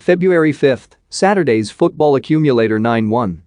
February 5th, Saturday's football accumulator 9-1.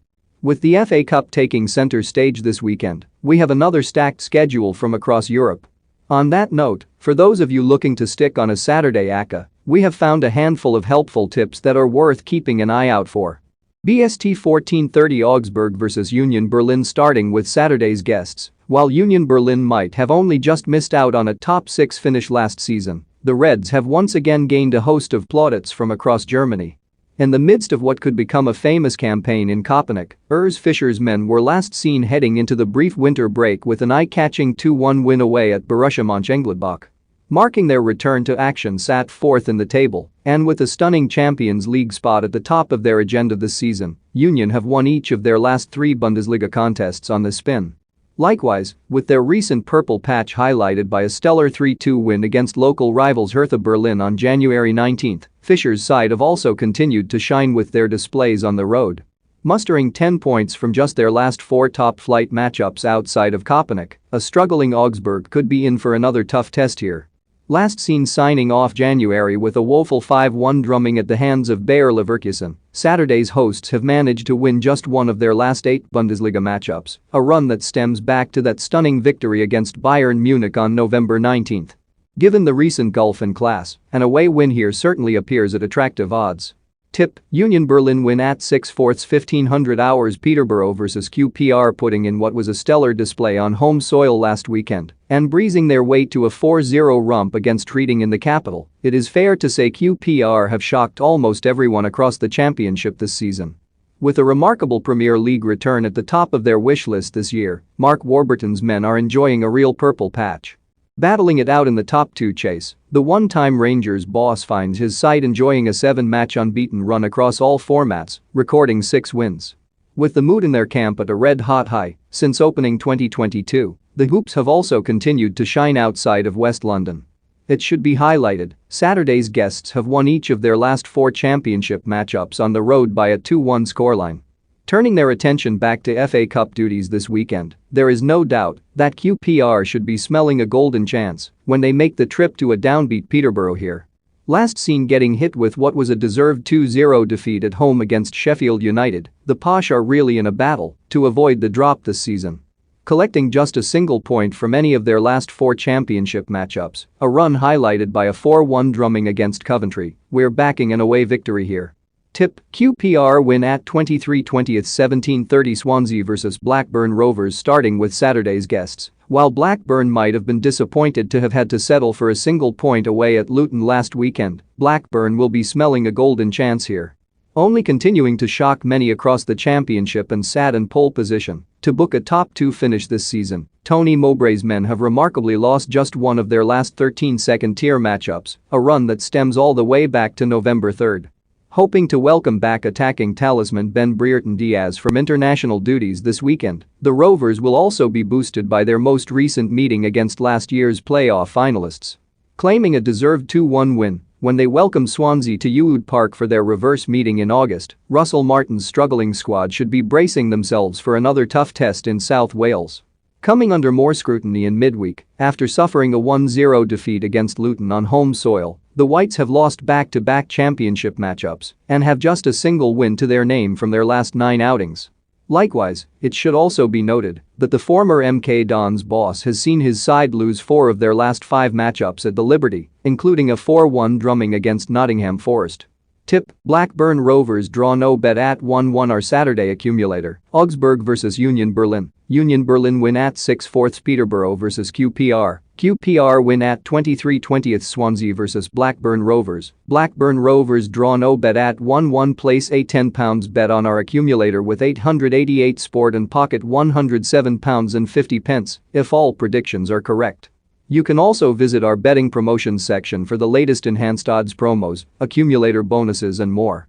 With the FA Cup taking center stage this weekend, we have another stacked schedule from across Europe. On that note, for those of you looking to stick on a Saturday ACCA, we have found a handful of helpful tips that are worth keeping an eye out for. BST 14:30 Augsburg vs Union Berlin. Starting with Saturday's guests, while Union Berlin might have only just missed out on a top 6 finish last season, the Reds have once again gained a host of plaudits from across Germany. In the midst of what could become a famous campaign in Köpenick, Urs Fischer's men were last seen heading into the brief winter break with an eye-catching 2-1 win away at Borussia Mönchengladbach. Marking their return to action sat fourth in the table, and with a stunning Champions League spot at the top of their agenda this season, Union have won each of their last 3 Bundesliga contests on the spin. Likewise, with their recent purple patch highlighted by a stellar 3-2 win against local rivals Hertha Berlin on January 19, Fischer's side have also continued to shine with their displays on the road. Mustering 10 points from just their last 4 top-flight matchups outside of Köpenick, a struggling Augsburg could be in for another tough test here. Last seen signing off January with a woeful 5-1 drumming at the hands of Bayer Leverkusen, Saturday's hosts have managed to win just one of their last 8 Bundesliga matchups, a run that stems back to that stunning victory against Bayern Munich on November 19. Given the recent gulf in class, an away win here certainly appears at attractive odds. Tip: Union Berlin win at 6/4 1500 hours. Peterborough vs QPR putting in what was a stellar display on home soil last weekend and breezing their way to a 4-0 romp against Reading in the capital. It is fair to say QPR have shocked almost everyone across the championship this season. With a remarkable Premier League return at the top of their wish list this year, Mark Warburton's men are enjoying a real purple patch. Battling it out in the top 2 chase, the one-time Rangers boss finds his side enjoying a 7-match unbeaten run across all formats, recording 6 wins. With the mood in their camp at a red-hot high since opening 2022, the Hoops have also continued to shine outside of West London. It should be highlighted, Saturday's guests have won each of their last 4 championship matchups on the road by a 2-1 scoreline. Turning their attention back to FA Cup duties this weekend, there is no doubt that QPR should be smelling a golden chance when they make the trip to a downbeat Peterborough here. Last seen getting hit with what was a deserved 2-0 defeat at home against Sheffield United, the Posh are really in a battle to avoid the drop this season. Collecting just a single point from any of their last 4 championship matchups, a run highlighted by a 4-1 drumming against Coventry, we're backing an away victory here. Tip: QPR win at 23/20 17:30 Swansea vs Blackburn Rovers. Starting with Saturday's guests, while Blackburn might have been disappointed to have had to settle for a single point away at Luton last weekend, Blackburn will be smelling a golden chance here. Only continuing to shock many across the championship and sat in pole position to book a top 2 finish this season, Tony Mowbray's men have remarkably lost just one of their last 13 second-tier matchups, a run that stems all the way back to November 3. Hoping to welcome back attacking talisman Ben Brereton Diaz from international duties this weekend, the Rovers will also be boosted by their most recent meeting against last year's playoff finalists. Claiming a deserved 2-1 win when they welcome Swansea to Ewood Park for their reverse meeting in August, Russell Martin's struggling squad should be bracing themselves for another tough test in South Wales. Coming under more scrutiny in midweek, after suffering a 1-0 defeat against Luton on home soil, the Whites have lost back-to-back championship matchups and have just a single win to their name from their last 9 outings. Likewise, it should also be noted that the former MK Dons boss has seen his side lose 4 of their last 5 matchups at the Liberty, including a 4-1 drumming against Nottingham Forest. Tip: Blackburn Rovers draw no bet at 1-1. Our Saturday accumulator, Augsburg vs Union Berlin. Union Berlin win at 6/4 Peterborough vs QPR. QPR win at 23/20 Swansea vs Blackburn Rovers. Blackburn Rovers draw no bet at 1-1. Place a £10 bet on our accumulator with 888 sport and pocket £107.50 if all predictions are correct. You can also visit our betting promotions section for the latest enhanced odds promos, accumulator bonuses and more.